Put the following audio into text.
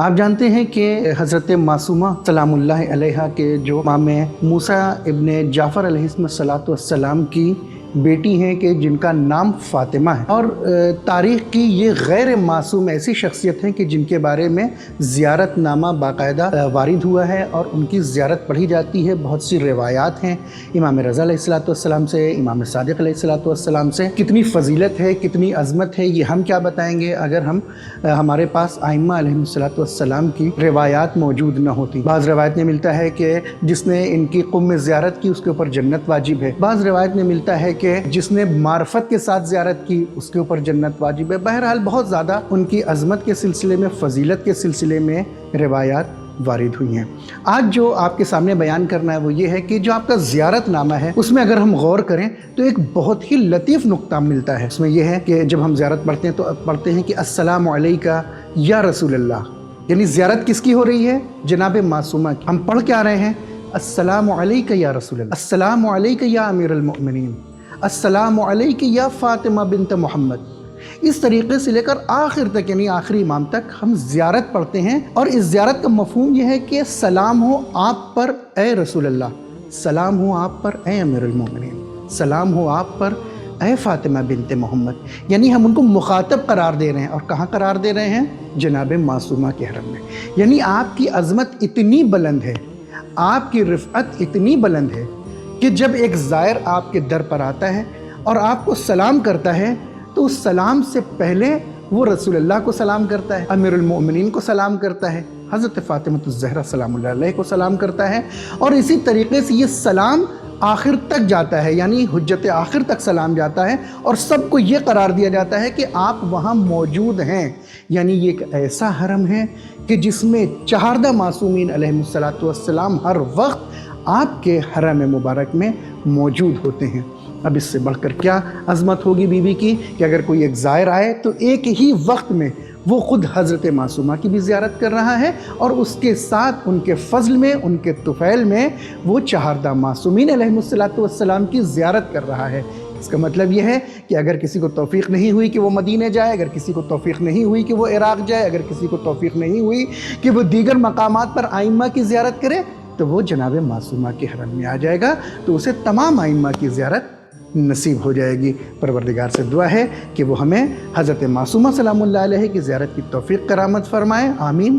آپ جانتے ہیں کہ حضرت معصومہ سلام اللہ علیہا کے جو امام موسیٰ ابن جعفر علیہ السلام کی بیٹی ہیں کہ جن کا نام فاطمہ ہے، اور تاریخ کی یہ غیر معصوم ایسی شخصیت ہیں کہ جن کے بارے میں زیارت نامہ باقاعدہ وارد ہوا ہے اور ان کی زیارت پڑھی جاتی ہے۔ بہت سی روایات ہیں امام رضا علیہ السلام سے، امام صادق علیہ السلام سے۔ کتنی فضیلت ہے، کتنی عظمت ہے، یہ ہم کیا بتائیں گے اگر ہمارے پاس ائمہ علیہ السلام کی روایات موجود نہ ہوتی۔ بعض روایت میں ملتا ہے کہ جس نے ان کی قم زیارت کی اس کے اوپر جنت واجب ہے، بعض روایت میں ملتا ہے کہ جس نے معرفت کے ساتھ زیارت کی اس کے اوپر جنت واجب ہے۔ بہرحال بہت زیادہ ان کی عظمت کے سلسلے میں، فضیلت کے سلسلے میں روایات وارد ہوئی ہیں۔ آج جو آپ کے سامنے بیان کرنا ہے وہ یہ ہے کہ جو آپ کا زیارت نامہ ہے اس میں اگر ہم غور کریں تو ایک بہت ہی لطیف نقطہ ملتا ہے۔ اس میں یہ ہے کہ جب ہم زیارت پڑھتے ہیں تو پڑھتے ہیں کہ السلام علیکہ یا رسول اللہ، یعنی زیارت کس کی ہو رہی ہے؟ جناب معصومہ کی۔ ہم پڑھ کیا رہے ہیں؟ السلام علیکہ یا رسول اللہ، السلام علیکہ یا امیر المؤمنین، السلام علیکہ یا فاطمہ بنت محمد۔ اس طریقے سے لے کر آخر تک، یعنی آخری امام تک ہم زیارت پڑھتے ہیں، اور اس زیارت کا مفہوم یہ ہے کہ سلام ہو آپ پر اے رسول اللہ، سلام ہو آپ پر اے امیر المؤمنین، سلام ہو آپ پر اے فاطمہ بنت محمد۔ یعنی ہم ان کو مخاطب قرار دے رہے ہیں، اور کہاں قرار دے رہے ہیں؟ جناب معصومہ کے حرم میں۔ یعنی آپ کی عظمت اتنی بلند ہے، آپ کی رفعت اتنی بلند ہے کہ جب ایک زائر آپ کے در پر آتا ہے اور آپ کو سلام کرتا ہے تو اس سلام سے پہلے وہ رسول اللہ کو سلام کرتا ہے، امیر المؤمنین کو سلام کرتا ہے، حضرت فاطمہ الزہرا سلام اللہ علیہ کو سلام کرتا ہے، اور اسی طریقے سے یہ سلام آخر تک جاتا ہے، یعنی حجت آخر تک سلام جاتا ہے، اور سب کو یہ قرار دیا جاتا ہے کہ آپ وہاں موجود ہیں۔ یعنی یہ ایک ایسا حرم ہے کہ جس میں 14 معصومین علیہ السلام ہر وقت آپ کے حرم مبارک میں موجود ہوتے ہیں۔ اب اس سے بڑھ کر کیا عظمت ہوگی بی بی کی کہ اگر کوئی ایک زائر آئے تو ایک ہی وقت میں وہ خود حضرت معصومہ کی بھی زیارت کر رہا ہے، اور اس کے ساتھ ان کے فضل میں، ان کے طفیل میں وہ 14 معصومین علیہ السلام کی زیارت کر رہا ہے۔ اس کا مطلب یہ ہے کہ اگر کسی کو توفیق نہیں ہوئی کہ وہ مدینہ جائے، اگر کسی کو توفیق نہیں ہوئی کہ وہ عراق جائے، اگر کسی کو توفیق نہیں ہوئی کہ وہ دیگر مقامات پر ائمہ کی زیارت کرے، تو وہ جناب معصومہ کے حرم میں آ جائے گا تو اسے تمام ائمہ کی زیارت نصیب ہو جائے گی۔ پروردگار سے دعا ہے کہ وہ ہمیں حضرت معصومہ سلام اللہ علیہ کی زیارت کی توفیق کرامت فرمائے، آمین۔